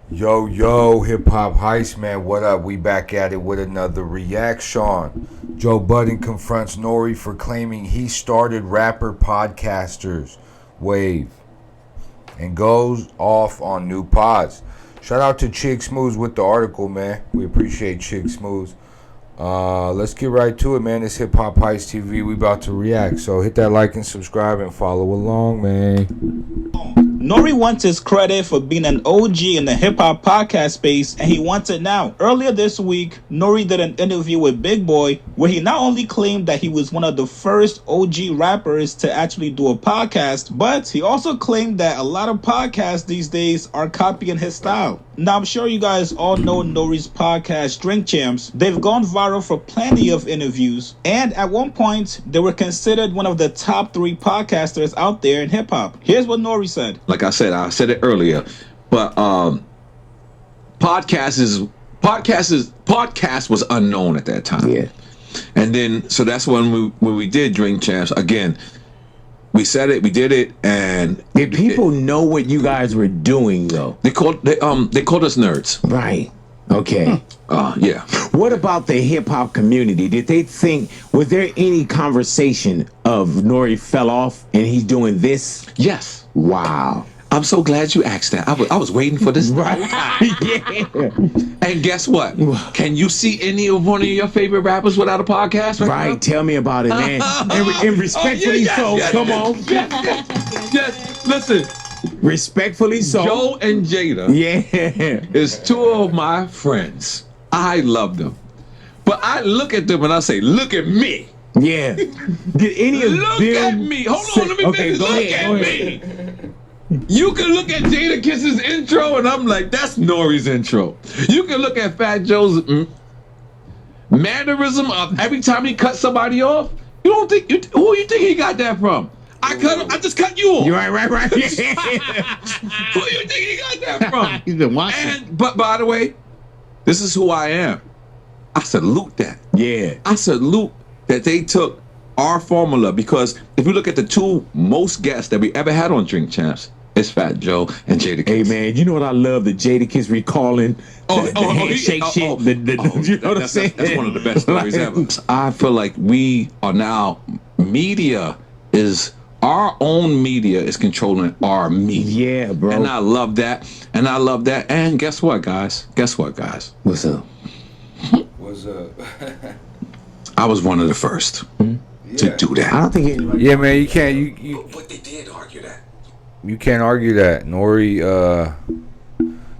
Yo, hip hop heist man, what up? We back at it with another reaction. Joe Budden confronts Nori for claiming he started rapper podcasters wave and goes off on new pods. Shout out to Chick Smooth with the article, man. We appreciate Chick Smooth. Let's get right to it, man. It's Hip Hop Heist TV. We about to react, so hit that like and subscribe and follow along, man. Nori wants his credit for being an OG in the hip-hop podcast space, and he wants it now. Earlier this week, Nori did an interview with Big Boy where he not only claimed that he was one of the first OG rappers to actually do a podcast, but he also claimed that a lot of podcasts these days are copying his style. Now, I'm sure you guys all know Nori's podcast, Drink Champs. They've gone viral for plenty of interviews, and at one point, they were considered one of the top 3 podcasters out there in hip-hop. Here's what Nori said. Like I said it earlier, but podcast was unknown at that time. Yeah. And then so that's when we did Drink Champs again. We said it, we did it, and Did people know what you guys were doing though? they called us nerds. Right. Okay. Yeah. What about the hip hop community? Did they think, was there any conversation of Nori fell off and he's doing this? Yes. Wow. I'm so glad you asked that. I was waiting for this. Right. Yeah. And guess what? Can you see any of one of your favorite rappers without a podcast right now? Tell me about it, man. And respectfully come on. Yes. Listen. Respectfully so. Joe and Jada. Yeah. Is 2 of my friends. I love them. But I look at them and I say, look at me. Yeah. Did any of Look them at me. Hold on, let me finish. Look at me. You can look at Jada Kiss's intro and I'm like, that's Nori's intro. You can look at Fat Joe's mannerism of every time he cuts somebody off. You don't think who you think he got that from? I just cut you off. You're right. Who you think he got that from? He's been watching. But by the way, this is who I am. I salute that. Yeah. I salute that they took our formula, because if you look at the 2 most guests that we ever had on Drink Champs, it's Fat Joe and Jada Kiss. Hey man, you know what I love? The Jada Kiss recalling the handshake shit. You know what I'm saying? That's one of the best stories ever. I feel like we are now, our own media is controlling our media. Yeah, bro. And I love that. And guess what, guys? What's up? What's up? I was one of the first to do that. I don't think anybody. Yeah, man, you can't. But they did argue that. You can't argue that. Nori,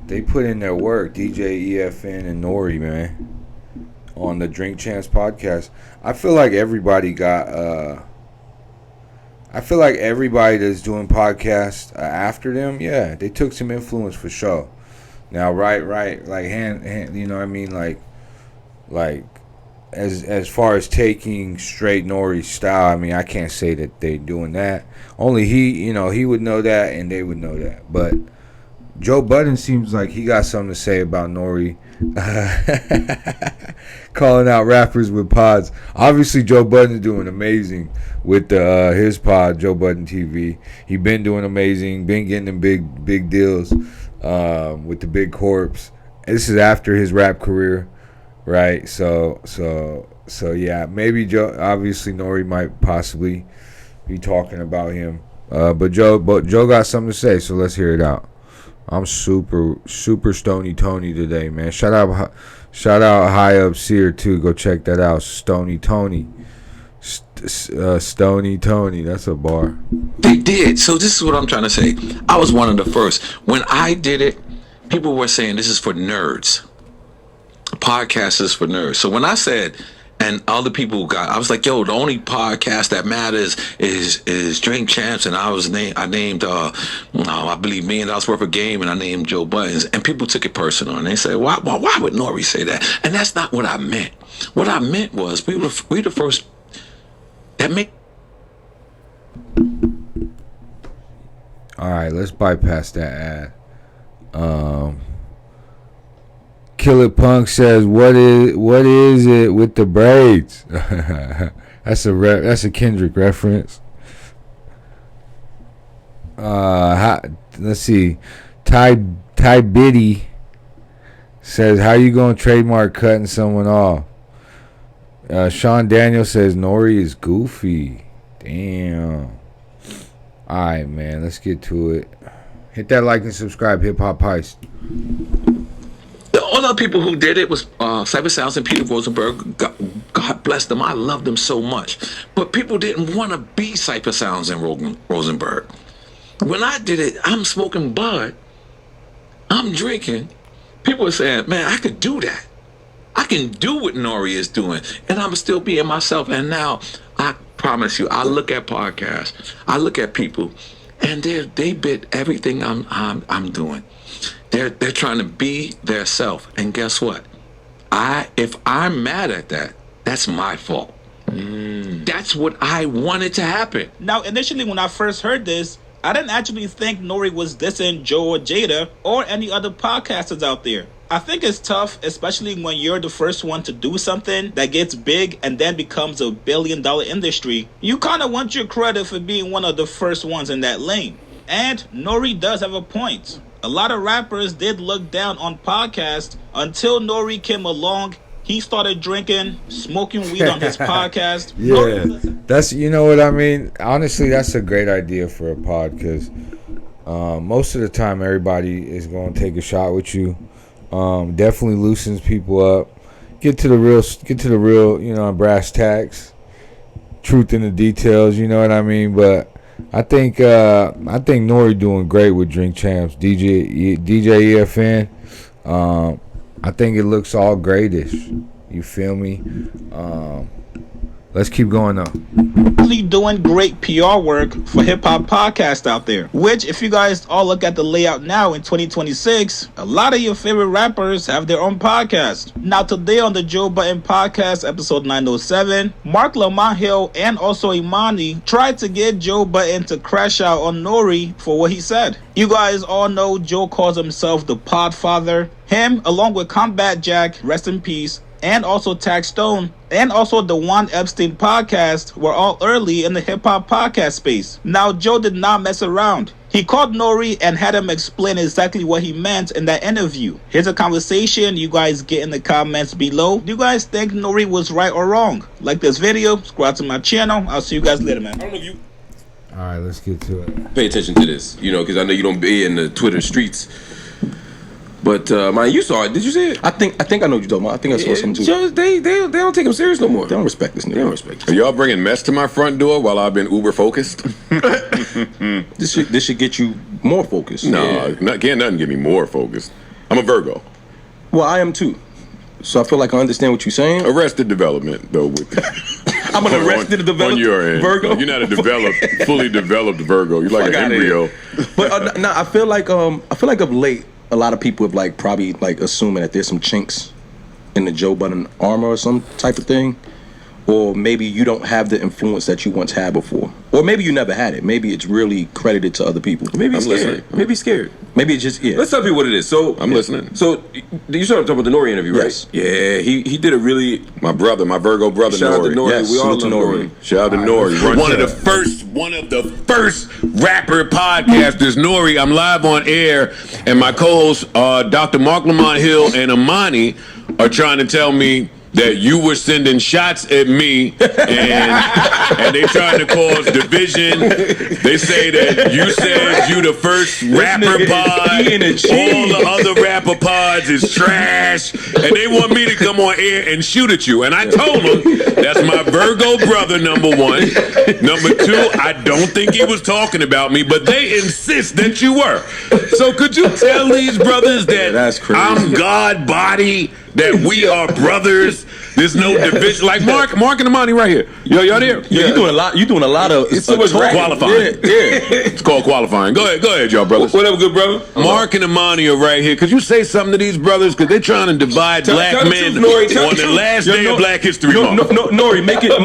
they put in their work. DJ EFN and Nori, man, on the Drink Champs podcast. I feel like everybody that's doing podcasts after them, yeah, they took some influence for sure. Now, right, like hand, you know what I mean, like as far as taking straight Nori's style, I mean, I can't say that they doing that. Only he would know that, and they would know that. But Joe Budden seems like he got something to say about Nori calling out rappers with pods. Obviously, Joe Budden's doing amazing with his pod, Joe Budden TV. He been doing amazing, been getting them big deals with the big corps. This is after his rap career. Right, so yeah, maybe Joe. Obviously, Nori might possibly be talking about him, but Joe got something to say. So let's hear it out. I'm super Stony Tony today, man. Shout out High Up Seer too. Go check that out. Stony Tony, Stony Tony. That's a bar. They did. So this is what I'm trying to say. I was one of the first. When I did it, people were saying this is for nerds. Podcast is for nerds. So when I said, and other people I was like, yo, the only podcast that matters is Drink Champs, and I named I believe $1 million worth of game, and I named Joe Budden, and people took it personal, and they said, why would Nori say that? And that's not what I meant. What I meant was we the first that make. All right, let's bypass that ad. Killer Punk says, "What is it with the braids?" That's a Kendrick reference. Let's see, Ty Biddy Says, how you gonna trademark cutting someone off? Sean Daniel says Nori is goofy. Damn. Alright, man, let's get to it. Hit that like and subscribe, Hip Hop Heist. The other people who did it was Cypher Sounds and Peter Rosenberg. God bless them. I love them so much. But people didn't want to be Cypher Sounds and Rosenberg. When I did it, I'm smoking bud. I'm drinking. People are saying, man, I could do that. I can do what Nori is doing. And I'm still being myself. And now, I promise you, I look at podcasts. I look at people. And they bit everything I'm doing. They're trying to be their self. And guess what? If I'm mad at that, that's my fault. That's what I wanted to happen. Now, initially when I first heard this, I didn't actually think Nori was dissing Joe or Jada or any other podcasters out there. I think it's tough, especially when you're the first one to do something that gets big and then becomes $1 billion industry. You kind of want your credit for being one of the first ones in that lane. And Nori does have a point. A lot of rappers did look down on podcasts until Nori came along. He started drinking, smoking weed on his podcast. Yeah, that's, you know what I mean? Honestly, that's a great idea for a pod because most of the time everybody is going to take a shot with you. Definitely loosens people up. Get to the real, you know, brass tacks. Truth in the details, you know what I mean? But I think Nori doing great with Drink Champs, DJ EFN. I think it looks all greatish. You feel me? Let's keep going though. Really doing great PR work for hip hop podcasts out there. Which, if you guys all look at the layout now in 2026, a lot of your favorite rappers have their own podcast. Now today on the Joe Budden podcast, episode 907, Mark Lamont Hill and also Imani tried to get Joe Budden to crash out on Nori for what he said. You guys all know Joe calls himself the Podfather. Him, along with Combat Jack, rest in peace, and also Tax Stone, and also the Juan Epstein podcast were all early in the hip-hop podcast space. Now, Joe did not mess around. He called Nori and had him explain exactly what he meant in that interview. Here's a conversation. You guys get in the comments below. Do you guys think Nori was right or wrong? Like this video, subscribe to my channel. I'll see you guys later, man. I don't know if you All right, let's get to it. pay attention to this, you know, because I know you don't be in the Twitter streets. But man, you saw it. Did you see it? I think I know what you're talking about. I think I saw something too. Just, they don't take him serious no more. They don't respect this nigga. They don't respect Are you. y'all bringing mess to my front door while I've been uber focused? This should get you more focused. No, can't nothing get me more focused. I'm a Virgo. Well, I am too. So I feel like I understand what you're saying. Arrested development though. With I'm an arrested developed on your end. Virgo. You're not a fully developed Virgo. You're like Fuck an outta embryo. But I feel like of late, a lot of people have like probably like assuming that there's some chinks in the Joe Budden armor or some type of thing, or maybe you don't have the influence that you once had before, or maybe you never had it. Maybe it's really credited to other people. Maybe I'm he's scared. listening. Maybe he's scared. Maybe it's just Let's tell people what it is. So I'm listening. So you started talking about the Nori interview, right? Yes. Yeah, he did a really. My Virgo brother, Shout out to Nori. Nori. Yes, We all salute love to Nori. Nori. Shout out to Nori. One of the first rapper podcasters, Nori. I'm live on air, and my co-hosts, Dr. Mark Lamont Hill and Imani, are trying to tell me that you were sending shots at me, and they trying to cause division. They say that you said you the first rapper pod. All the other rapper pods is trash, and they want me to come on air and shoot at you. And I told them that's my Virgo brother, number one. Number two, I don't think he was talking about me, but they insist that you were. So could you tell these brothers that That's crazy. I'm God body, that we are brothers? There's no division. Like Mark and Imani right here. Y'all there? Yeah, you're doing a lot of It's too much Qualifying. Yeah. It's called qualifying. Go ahead, y'all brothers. Whatever, good brother. Mark and Imani are right here. Could you say something to these brothers? Because they're trying to divide black tell the men truth, Nori. Tell on the the truth. last day of Black History Month. Nori, make it.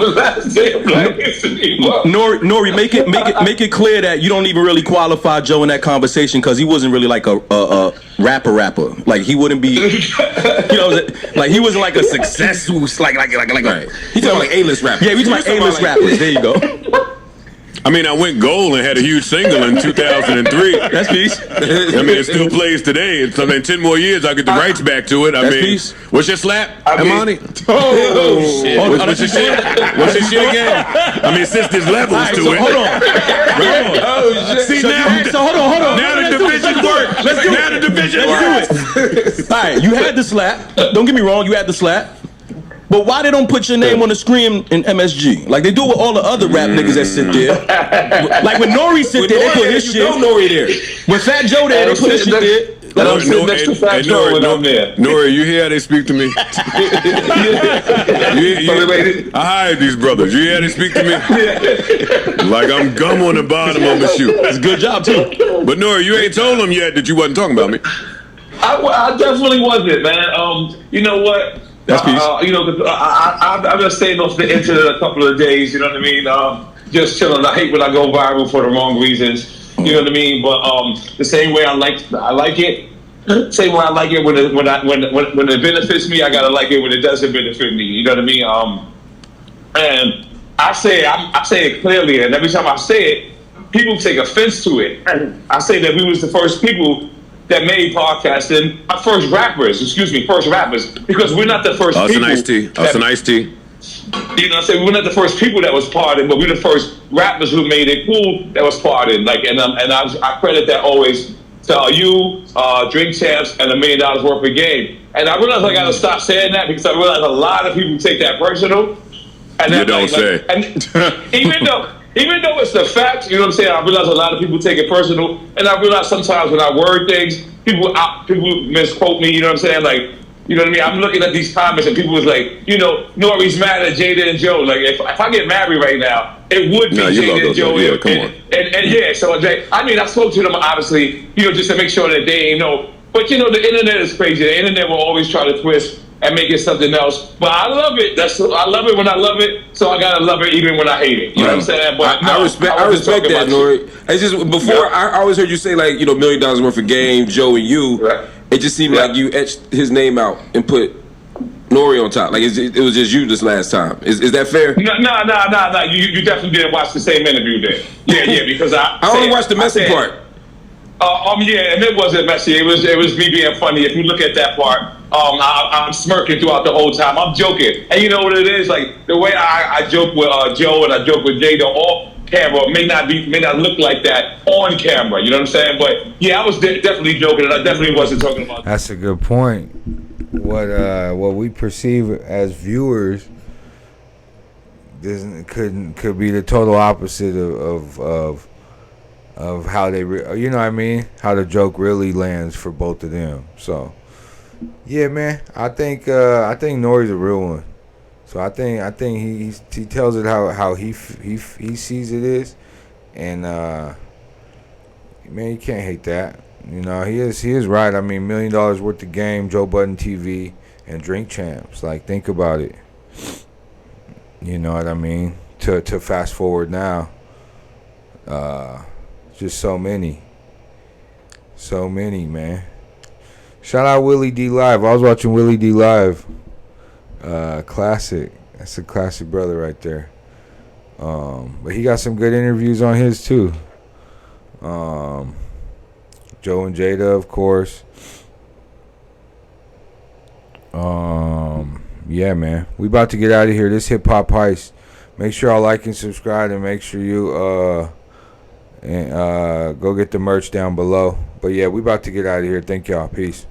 Nori, make it clear that you don't even really qualify Joe in that conversation because he wasn't really like a rapper. Like he wouldn't be, you know, like he wasn't like a success who's like. Right. He talking like A-list rappers. Yeah, we talking about A-list rappers. There you go. I mean, I went gold and had a huge single in 2003. That's peace. I mean, it still plays today. It's, I mean, 10 more years, I get the rights back to it. I That's mean, peace. what's your slap, I mean- Amani? Oh, shit. What's your shit? What's your shit again? I mean, since there's levels All right, to so it. hold on. Oh, shit. See, So hold on. Now the division work. Let's do it. Now the division Let's work. do it. All right, you had the slap. Don't get me wrong, you had the slap. But why they don't put your name on the screen in MSG? Like they do with all the other rap niggas that sit there. Like when Nori sit there, they put his shit. Nori there. When Fat Joe there, they put his shit there. Let him sit next to Fat Joe when I'm there. Nori, you hear how they speak to me? I hired these brothers. You hear how they speak to me? Like I'm gum on the bottom of my shoe. It's a good job too. But Nori, you ain't told them yet that you wasn't talking about me. I definitely wasn't, man. You know what? That's peace. You know, I've been staying off the internet a couple of days. You know what I mean? Just chilling. I hate when I go viral for the wrong reasons. You know what I mean? But the same way I like it. Same way I like it when it benefits me. I gotta like it when it doesn't benefit me. You know what I mean? And I say it clearly, and every time I say it, people take offense to it. And I say that we was the first people that made podcasting, first rappers, because we're not the first Us people. an iced tea. Us an iced tea. You know what I'm saying? We're not the first people that was parted, but we're the first rappers who made it cool that was parted. Like, and I credit that always to you, Drink Champs, and $1 million worth of game. And I realize I gotta stop saying that because I realize a lot of people take that personal. And You don't say. And even though it's the fact, you know what I'm saying? I realize a lot of people take it personal, and I realize sometimes when I word things, people misquote me. You know what I'm saying? Like, you know what I mean? I'm looking at these comments, and people was like, you know, Nori's mad at Jada and Joe. Like, if I get married right now, it would be Jada and Joe. Yeah, come on. And yeah, so I mean, I spoke to them obviously, you know, just to make sure that they ain't know. But you know, the internet is crazy. The internet will always try to twist and make it something else. But I love it. I love it when I love it. So I gotta love it even when I hate it. You know what I'm saying? But I respect that, Nori. It's just before I always heard you say like, you know, $1 million worth of game, Joe and you. Right. It just seemed like you etched his name out and put Nori on top. Like it was just you this last time. Is that fair? No. You definitely didn't watch the same interview then. Yeah, because I only watched the messy part. Yeah, and it wasn't messy. It was me being funny. If you look at that part, I'm smirking throughout the whole time. I'm joking, and you know what it is? Like the way I joke with Joe and I joke with Jada off camera may not look like that on camera. You know what I'm saying? But yeah, I was definitely joking, and I definitely wasn't talking about. That's a good point. What we perceive as viewers could be the total opposite of how they you know what I mean, how the joke really lands for both of them. So yeah, man, I think Nori's a real one. So I think he tells it how he sees it is, and man, you can't hate that. You know, he is right. I mean, $1 million worth of game, Joe Budden TV, and Drink Champs. Like, think about it. You know what I mean? To fast forward now, just so many, man. Shout out Willie D Live. I was watching Willie D Live. Classic. That's a classic brother right there. But he got some good interviews on his too. Joe and Jada, of course. Yeah, man. We about to get out of here. This Hip Hop Heist. Make sure y'all like and subscribe, and make sure you go get the merch down below. But yeah, we about to get out of here. Thank y'all. Peace.